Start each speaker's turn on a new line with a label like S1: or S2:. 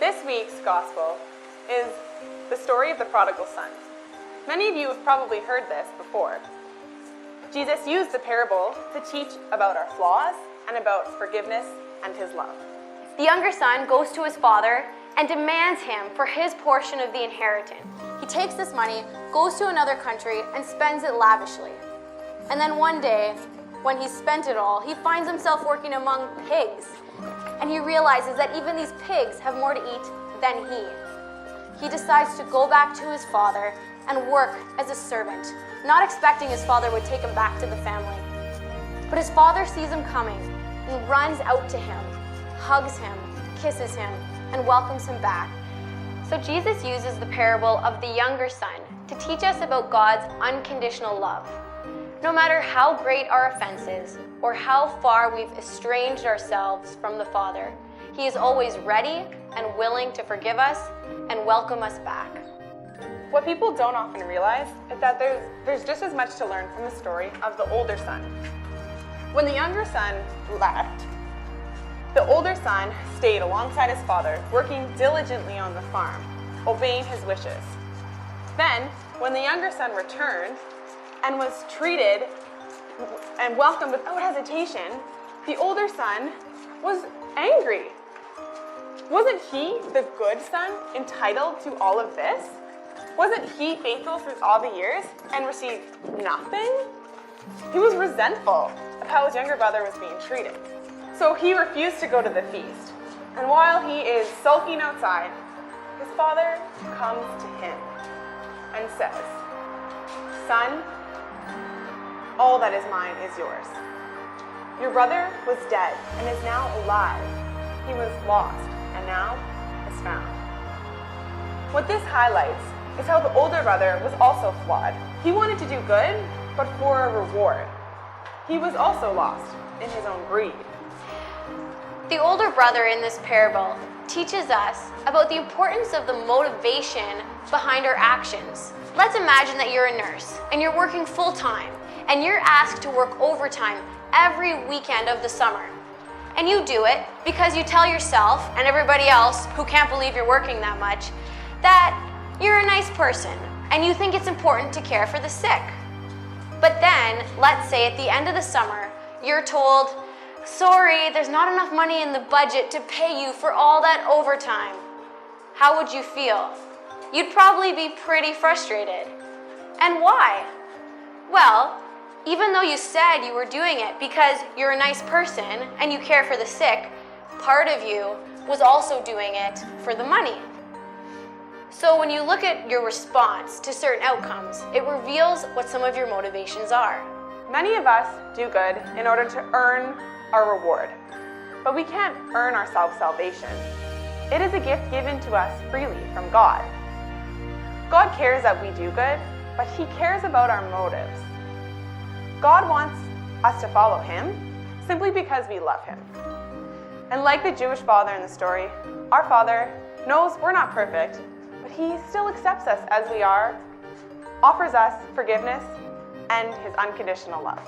S1: This week's gospel is the story of the prodigal son. Many of you have probably heard this before. Jesus used the parable to teach about our flaws and about forgiveness and his love.
S2: The younger son goes to his father and demands him for his portion of the inheritance. He takes this money, goes to another country, and spends it lavishly. And then one day, when he's spent it all, he finds himself working among pigs. And he realizes that even these pigs have more to eat than he. He decides to go back to his father and work as a servant, not expecting his father would take him back to the family. But his father sees him coming and runs out to him, hugs him, kisses him, and welcomes him back. So Jesus uses the parable of the younger son to teach us about God's unconditional love. No matter how great our offenses or how far we've estranged ourselves from the Father, he is always ready and willing to forgive us and welcome us back.
S1: What people don't often realize is that there's just as much to learn from the story of the older son. When the younger son left, the older son stayed alongside his father, working diligently on the farm, obeying his wishes. Then, when the younger son returned and was treated and welcomed without hesitation, the older son was angry. Wasn't he, the good son, entitled to all of this? Wasn't he faithful through all the years and received nothing? He was resentful of how his younger brother was being treated. So he refused to go to the feast. And while he is sulking outside, his father comes to him and says, "Son, all that is mine is yours. Your brother was dead and is now alive. He was lost and now is found." What this highlights is how the older brother was also flawed. He wanted to do good, but for a reward. He was also lost in his own greed.
S2: The older brother in this parable teaches us about the importance of the motivation behind our actions. Let's imagine that you're a nurse and you're working full-time and you're asked to work overtime every weekend of the summer. And you do it because you tell yourself and everybody else who can't believe you're working that much that you're a nice person and you think it's important to care for the sick. But then, let's say at the end of the summer, you're told, "Sorry, there's not enough money in the budget to pay you for all that overtime." How would you feel? You'd probably be pretty frustrated. And why? Well, even though you said you were doing it because you're a nice person and you care for the sick, part of you was also doing it for the money. So when you look at your response to certain outcomes, it reveals what some of your motivations are.
S1: Many of us do good in order to earn our reward, but we can't earn ourselves salvation. It is a gift given to us freely from God. God cares that we do good, but he cares about our motives. God wants us to follow him simply because we love him. And like the Jewish father in the story, our Father knows we're not perfect, but he still accepts us as we are, offers us forgiveness, and his unconditional love.